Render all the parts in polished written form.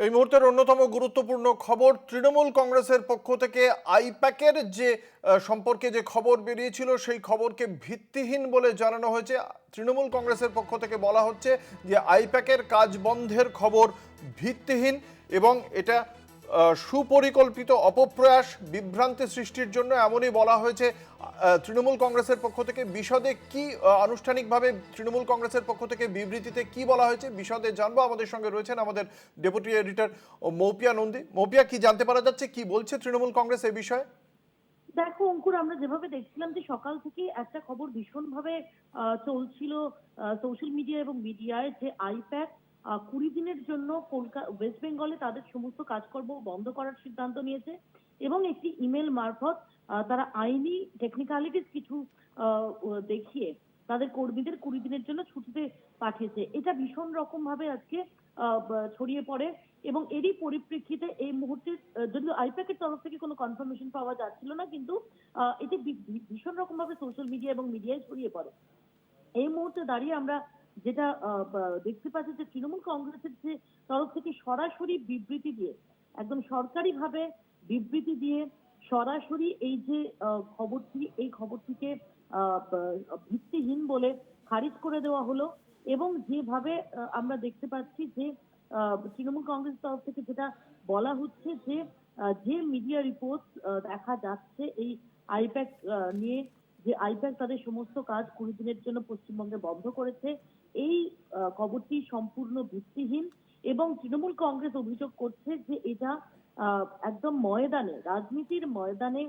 এই মুহূর্তের অন্যতম গুরুত্বপূর্ণ খবর, তৃণমূল কংগ্রেসের পক্ষ থেকে আইপ্যাকের যে সম্পর্কে যে খবর বেরিয়েছিল সেই খবরকে ভিত্তিহীন বলে জানানো হয়েছে। তৃণমূল কংগ্রেসের পক্ষ থেকে বলা হচ্ছে যে আইপ্যাকের কাজ বন্ধের খবর ভিত্তিহীন এবং এটা সুপরিকল্পিত অপপ্রয়াস, বিভ্রান্তি সৃষ্টির জন্য এমনই বলা হয়েছে তৃণমূল কংগ্রেসের পক্ষ থেকে। বিশদে কি আনুষ্ঠানিকভাবে তৃণমূল কংগ্রেসের পক্ষ থেকে বিবৃতিতে কি বলা হয়েছে বিশদে জানবো। আমাদের সঙ্গে রয়েছেন আমাদের ডেপুটি এডিটর মৌপিয়া নন্দী। মৌপিয়া, কি জানতে পারা যাচ্ছে, কি বলছে তৃণমূল কংগ্রেস এই বিষয়ে? দেখো অঙ্কুর, আমরা যেভাবে দেখছিলাম যে সকাল থেকে একটা খবর ভীষণভাবে চলছিল সোশ্যাল মিডিয়া এবং মিডিয়ায়, যে আইপ্যাক 20 দিনের জন্য ওয়েস্ট বেঙ্গলে তাদের সমস্ত কাজকর্ম বন্ধ করার সিদ্ধান্ত নিয়েছে এবং একটি ইমেল মারফত তারা আইনি টেকনিক্যালিটিস কিছু দেখিয়ে তাদের কর্মীদের 20 দিনের জন্য ছুটিতে পাঠিয়েছে। এটা ভীষণ রকম ভাবে আজকে ছড়িয়ে পড়ে এবং এরই পরিপ্রেক্ষিতে এই মুহূর্তে যদিও আইপ্যাকের তরফ থেকে কোনো কনফার্মেশন পাওয়া যাচ্ছিল না, কিন্তু এটি ভীষণ রকম ভাবে সোশ্যাল মিডিয়া এবং মিডিয়ায় ছড়িয়ে পড়ে। এই মুহূর্তে দাঁড়িয়ে আমরা যেটা দেখতে পাচ্ছি যে তৃণমূল কংগ্রেসের যে তরফ থেকে সরাসরি বিবৃতি দিয়ে, একদম সরকারিভাবে বিবৃতি দিয়ে সরাসরি এই যে খবরটি, এই খবরটিকে ভিত্তিহীন বলে খারিজ করে দেওয়া হলো। এবং যেভাবে আমরা দেখতে পাচ্ছি যে তৃণমূল কংগ্রেসের তরফ থেকে যেটা বলা হচ্ছে যে যে মিডিয়া রিপোর্ট দেখা যাচ্ছে এই আইপ্যাক নিয়ে, যে আইপ্যাক তাদের সমস্ত কাজ 20 দিনের জন্য পশ্চিমবঙ্গে বন্ধ করেছে, এই খবরটি সম্পূর্ণ ভিত্তিহীন। এবং তৃণমূল কংগ্রেস অভিযোগ করছে যে এটা একদম ময়দানে, রাজনীতির ময়দানে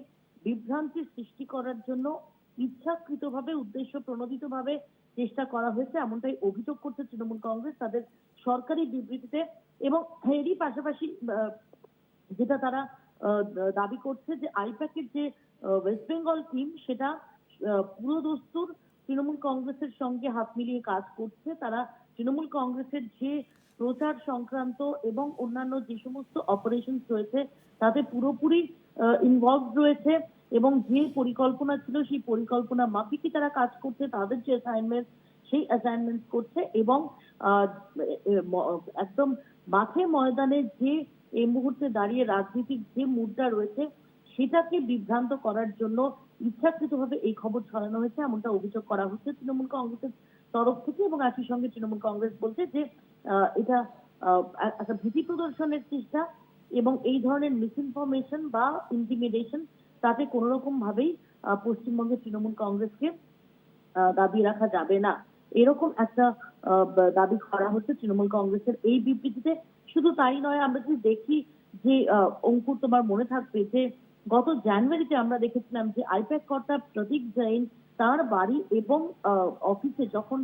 বিভ্রান্তি সৃষ্টি করার জন্য ইচ্ছাকৃতভাবে, উদ্দেশ্য প্রণোদিতভাবে চেষ্টা করা হয়েছে, এমনটাই অভিযোগ করছে তৃণমূল কংগ্রেস তাদের সরকারি বিবৃতিতে। এবং এরই পাশাপাশি যেটা তারা দাবি করছে যে আইপ্যাকের যে ওয়েস্ট বেঙ্গল টিম, সেটা পুরোদস্তুর তৃণমূল কংগ্রেসের সঙ্গে হাত মিলিয়ে কাজ করছে। তারা তৃণমূল কংগ্রেসের যে প্রচার সংক্রান্ত এবং অন্যান্য যে সমস্ত অপারেশন রয়েছে তাতে পুরোপুরি ইনভলভ রয়েছে এবং যে পরিকল্পনা ছিল সেই পরিকল্পনা মাফিকই তারা কাজ করছে। তাদের যে অ্যাসাইনমেন্ট, সেই অ্যাসাইনমেন্ট করছে এবং একদম মাঠে ময়দানে যে এই মুহূর্তে দাঁড়িয়ে রাজনীতির যে মুদ্রা রয়েছে সেটাকে বিভ্রান্ত করার জন্য ইচ্ছাকৃতভাবে এই খবর ছড়ানো হয়েছে, এমনটা অভিযোগ করা হচ্ছে তৃণমূল কংগ্রেসের তরফ থেকে। এবং একই সঙ্গে তৃণমূল কংগ্রেস বলছে যে এটা একটা ভীতি প্রদর্শনের চেষ্টা এবং এই ধরনের মিসইনফরমেশন বা ইন্টিমিডেশন, তাতে কোনো রকম ভাবেই পশ্চিমবঙ্গের তৃণমূল কংগ্রেসকে দাবি রাখা যাবে না, এরকম একটা দাবি করা হচ্ছে তৃণমূল কংগ্রেসের এই বিবৃতিতে। শুধু তাই নয়, আমরা যদি দেখি যে অঙ্কুর, তোমার মনে থাকবে যে গত জানুয়ারিতে আমরা দেখেছিলাম যে আইপ্যাক কর্তা প্রতীক জৈন তার বাড়ি এবং অফিসে যখন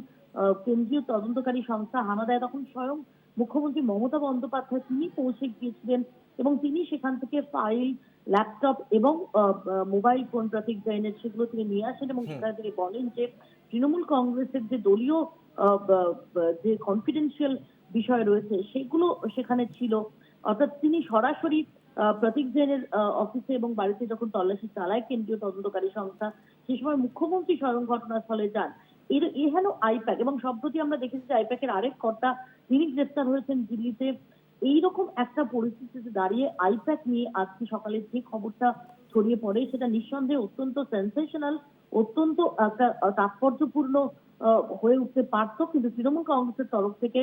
কেন্দ্রীয় তদন্তকারী সংস্থা হানা দেয়, তখন স্বয়ং মুখ্যমন্ত্রী মমতা বন্দ্যোপাধ্যায় তিনি পৌঁছে গিয়েছিলেন এবং তিনি সেখান থেকে ফাইল, ল্যাপটপ এবং মোবাইল ফোন প্রতীক জৈনের, সেগুলো তিনি নিয়ে আসেন এবং সেখানে তিনি বলেন যে তৃণমূল কংগ্রেসের যে দলীয় যে কনফিডেন্সিয়াল বিষয় রয়েছে সেগুলো সেখানে ছিল। অর্থাৎ তিনি সরাসরি প্রতীক জৈনের অফিসে এবং বাড়িতে যখন তল্লাশি চালায় কেন্দ্রীয় তদন্তকারী সংস্থা, সেই সময় মুখ্যমন্ত্রী স্বয়ং ঘটনাস্থলে যান। এ হলো আইপ্যাক। এবং সম্প্রতি আমরা দেখেছি যে আইপ্যাকের আরেক কর্তা তিনি গ্রেফতার হয়েছেন দিল্লিতে। এইরকম একটা পরিস্থিতিতে দাঁড়িয়ে আইপ্যাক নিয়ে আজকে সকালে যে খবরটা ছড়িয়ে পড়ে সেটা নিঃসন্দেহে অত্যন্ত সেন্সেশনাল, অত্যন্ত একটা তাৎপর্যপূর্ণ হয়ে উঠতে পারত, কিন্তু তৃণমূল কংগ্রেসের তরফ থেকে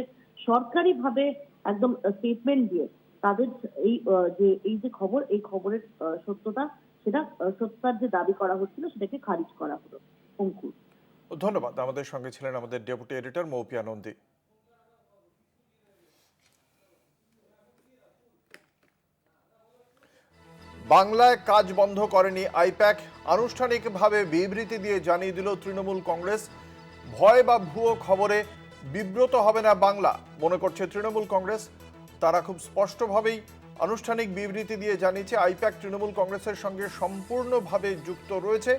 সরকারিভাবে একদম স্টেটমেন্ট দিয়ে তাদের এই যে খবর, এই খবরের সত্যতা, সেটা সত্যতার যে দাবি করা হচ্ছিল সেটাকে খারিজ করা হলো। অঙ্কুর, ধন্যবাদ। আমাদের সঙ্গে ছিলেন আমাদের ডেপুটি এডিটর মৌপিয়া নন্দী। বাংলায় কাজ বন্ধ করেনি আইপ্যাক, আনুষ্ঠানিকভাবে বিবৃতি দিয়ে জানিয়ে দিল তৃণমূল কংগ্রেস। ভয় বা ভুয়ো খবরে বিব্রত হবে না বাংলা, মনে করছে তৃণমূল কংগ্রেস। তারা খুব স্পষ্টভাবেই আনুষ্ঠানিক বিবৃতি দিয়ে জানিয়েছে আইপ্যাক তৃণমূল কংগ্রেসের সঙ্গে সম্পূর্ণভাবে যুক্ত রয়েছে।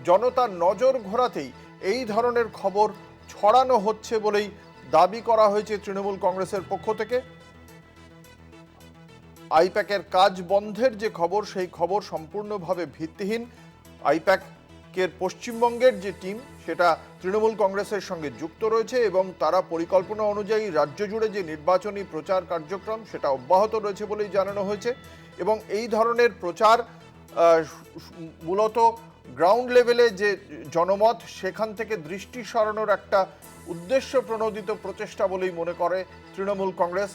জনতার নজর ঘোরাতেই এই ধরনের খবর ছড়ানো হচ্ছে বলেই দাবি করা হয়েছে তৃণমূল কংগ্রেসের পক্ষ থেকে। আইপ্যাকের কাজ বন্ধের যে খবর, সেই খবর সম্পূর্ণভাবে ভিত্তিহীন। আইপ্যাক আইপ্যাকের পশ্চিমবঙ্গের যে টিম সেটা তৃণমূল কংগ্রেসের সঙ্গে যুক্ত রয়েছে এবং তারা পরিকল্পনা অনুযায়ী রাজ্য জুড়ে যে নির্বাচনী প্রচার কার্যক্রম সেটা অব্যাহত রয়েছে বলেই জানানো হয়েছে। এবং এই ধরনের প্রচার মূলত গ্রাউন্ড লেভেলে যে জনমত সেখান থেকে দৃষ্টি সরানোর একটা উদ্দেশ্য প্রণোদিত প্রচেষ্টা বলেই মনে করে তৃণমূল কংগ্রেস।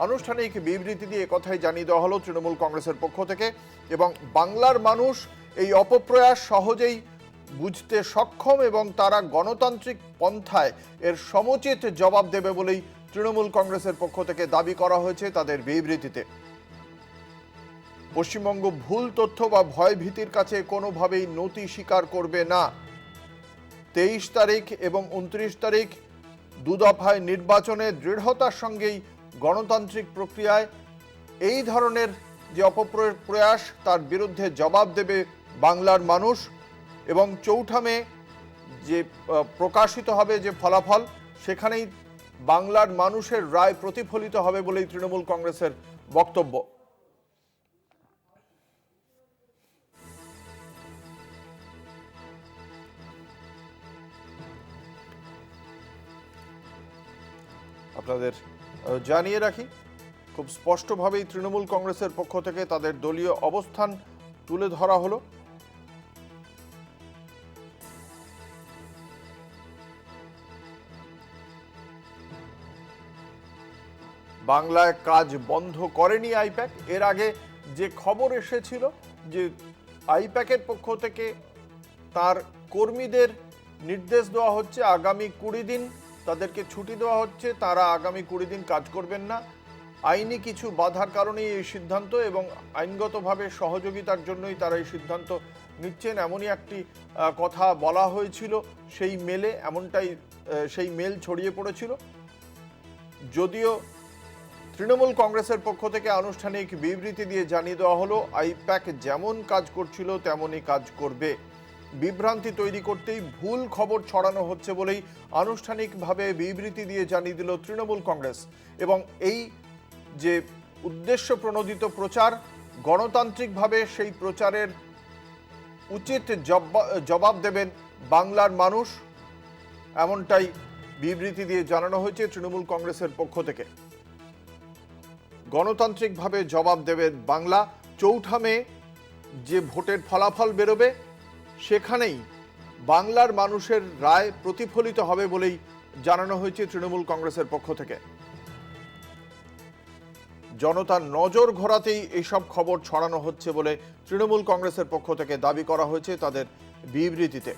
আনুষ্ঠানিক বিবৃতি দিয়ে একথাই জানিয়ে দেওয়া হলো তৃণমূল কংগ্রেসের পক্ষ থেকে। এবং বাংলার মানুষ এই অপপ্রয়াস সহজেই বুঝতে সক্ষম এবং তারা গণতান্ত্রিক পন্থায় এর সমুচিত জবাব দেবে বলেই তৃণমূল কংগ্রেসের পক্ষ থেকে দাবি করা হয়েছে তাদের বিবৃতিতে। পশ্চিমবঙ্গ ভুল তথ্য বা ভয় ভীতির কাছে কোনোভাবেই নতি স্বীকার করবে না। 23 তারিখ এবং 29 তারিখ দুদফায় নির্বাচনে দৃঢ়তার সঙ্গেই গণতান্ত্রিক প্রক্রিয়ায় এই ধরনের যে অপপ্রয়াস তার বিরুদ্ধে জবাব দেবে বাংলার মানুষ। এবং 4 মে যে প্রকাশিত হবে যে ফলাফল সেখানেই বাংলার মানুষের রায় প্রতিফলিত হবে বলেই তৃণমূল কংগ্রেসের বক্তব্য। আপনাদের জানিয়ে রাখি, খুব স্পষ্টভাবেই তৃণমূল কংগ্রেসের পক্ষ থেকে তাদের দলীয় অবস্থান তুলে ধরা হলো। বাংলায় কাজ বন্ধ করেনি আইপ্যাক। এর আগে যে খবর এসেছিল যে আইপ্যাকের পক্ষ থেকে তার কর্মীদের নির্দেশ দেওয়া হচ্ছে আগামী 20 দিন তাদেরকে ছুটি দেওয়া হচ্ছে, তারা আগামী 20 দিন কাজ করবেন না। আইনি কিছু বাধার কারণেই এই সিদ্ধান্ত এবং আইনগতভাবে সহযোগিতার জন্যই তারা এই সিদ্ধান্ত নিচ্ছেন, এমনই একটি কথা বলা হয়েছিল সেই মেলে। এমনটাই সেই মেল ছড়িয়ে পড়েছিল। যদিও তৃণমূল কংগ্রেসের পক্ষ থেকে আনুষ্ঠানিক বিবৃতি দিয়ে জানিয়ে দেওয়া হলো আইপ্যাক যেমন কাজ করছিল তেমনই কাজ করবে। বিভ্রান্তি তৈরি করতেই ভুল খবর ছড়ানো হচ্ছে বলেই আনুষ্ঠানিকভাবে বিবৃতি দিয়ে জানিয়ে দিল তৃণমূল কংগ্রেস। এবং এই যে উদ্দেশ্য প্রণোদিত প্রচার, গণতান্ত্রিকভাবে সেই প্রচারের উচিত জবাব দেবেন বাংলার মানুষ, এমনটাই বিবৃতি দিয়ে জানানো হয়েছে তৃণমূল কংগ্রেসের পক্ষ থেকে। গণতান্ত্রিকভাবে জবাব দেবেন বাংলা। 4 মে যে ভোটের ফলাফল বেরোবে সেখানেই বাংলার মানুষের রায় প্রতিফলিত হবে বলেই জানানো হয়েছে তৃণমূল কংগ্রেসের পক্ষ থেকে। জনতার নজর ঘোরাতেই এইসব খবর ছড়ানো হচ্ছে বলে তৃণমূল কংগ্রেসের পক্ষ থেকে দাবি করা হয়েছে তাদের বিবৃতিতে।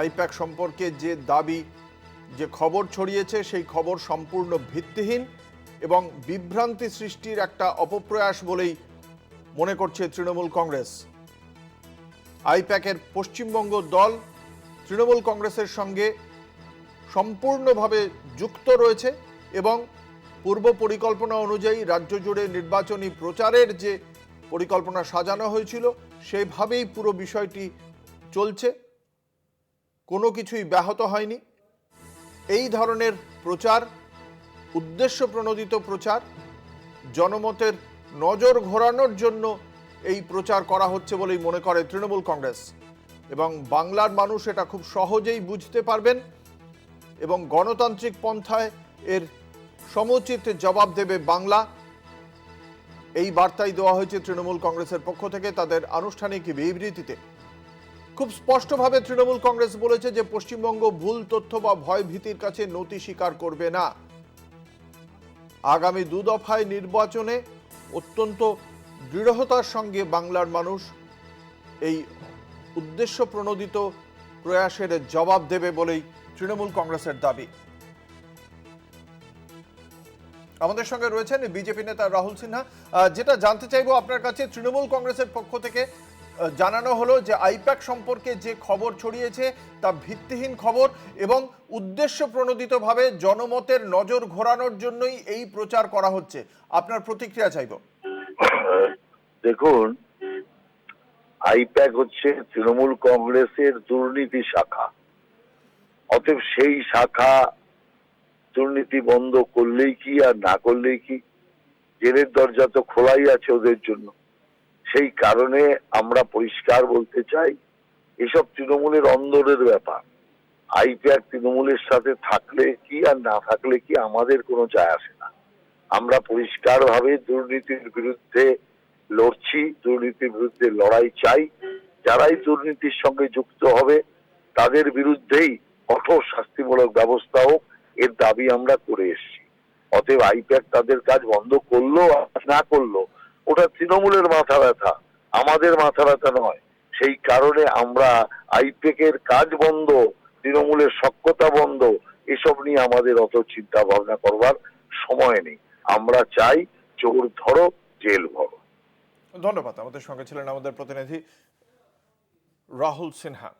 আইপ্যাক সম্পর্কে যে দাবি, যে খবর ছড়িয়েছে সেই খবর সম্পূর্ণ ভিত্তিহীন এবং বিভ্রান্তি সৃষ্টির একটা অপপ্রয়াস বলেই মনে করছে তৃণমূল কংগ্রেস। আইপ্যাকের পশ্চিমবঙ্গ দল তৃণমূল কংগ্রেসের সঙ্গে সম্পূর্ণভাবে যুক্ত রয়েছে এবং পূর্ব পরিকল্পনা অনুযায়ী রাজ্য জুড়ে নির্বাচনী প্রচারের যে পরিকল্পনা সাজানো হয়েছিল সেভাবেই পুরো বিষয়টি চলছে, কোনো কিছুই ব্যাহত হয়নি। এই ধরনের প্রচার, উদ্দেশ্য প্রণোদিত প্রচার, জনমতের নজর ঘোরানোর জন্য এই প্রচার করা হচ্ছে বলেই মনে করে তৃণমূল কংগ্রেস। এবং বাংলার মানুষ এটা খুব সহজেই বুঝতে পারবেন এবং গণতান্ত্রিক পন্থায় এর সমুচিত জবাব দেবে বাংলা, এই বার্তাই দেওয়া হয়েছে তৃণমূল কংগ্রেসের পক্ষ থেকে তাদের আনুষ্ঠানিক বিবৃতিতে। খুব স্পষ্টভাবে তৃণমূল কংগ্রেস বলেছে যে পশ্চিমবঙ্গ ভুল তথ্য বা ভয় ভীতির কাছে নতি স্বীকার করবে না। আগামী 2 দফায় নির্বাচনে অত্যন্ত দৃঢ়তার সঙ্গে বাংলার মানুষ এই উদ্দেশ্য প্রণোদিত প্রয়াসের জবাব দেবে বলেই তৃণমূল কংগ্রেসের দাবি। আমাদের সঙ্গে রয়েছেন বিজেপি নেতা রাহুল সিনহা। যেটা জানতে চাইবো আপনার কাছে, তৃণমূল কংগ্রেসের পক্ষ থেকে জানানো হলো যে আইপ্যাক সম্পর্কে যে খবর ছড়িয়েছে তা ভিত্তিহীন খবর এবং উদ্দেশ্য প্রণোদিতভাবে জনমতের নজর ঘোরানোর জন্যই এই প্রচার করা হচ্ছে। আপনার প্রতিক্রিয়া চাইবো। দেখুন, আইপ্যাক হচ্ছে তৃণমূল কংগ্রেসের দুর্নীতি শাখা। অতএব সেই শাখা দুর্নীতি বন্ধ করলেই কি আর না করলেই কি, জেলের দরজা তো খোলাই আছে ওদের জন্য। সেই কারণে আমরা পরিষ্কার বলতে চাই, এসব তৃণমূলের অন্দরের ব্যাপার। আইপ্যাক তৃণমূলের সাথে থাকলে কি আর না থাকলে কি আমাদের কোনো যায় আসে না। আমরা পরিষ্কারভাবে দুর্নীতির বিরুদ্ধে লড়ছি, দুর্নীতির বিরুদ্ধে লড়াই চাই। যারাই দুর্নীতির সঙ্গে যুক্ত হবে তাদের বিরুদ্ধেই কঠোর শাস্তিমূলক ব্যবস্থা হোক, এর দাবি আমরা করে এসেছি। অতএব আইপ্যাক তাদের কাজ বন্ধ করলো আর না করলো ওটা তৃণমূলের মাথা ব্যথা, আমাদের মাথা ব্যথা নয়। সেই কারণে আমরা আইপ্যাকের কাজ বন্ধ, তৃণমূলের সক্রিয়তা বন্ধ, এসব নিয়ে আমাদের অত চিন্তা ভাবনা করবার সময় নেই। আমরা চাই চোর ধরো, জেল ভরো। ধন্যবাদ। আমাদের সঙ্গে ছিলেন আমাদের প্রতিনিধি রাহুল সিনহা।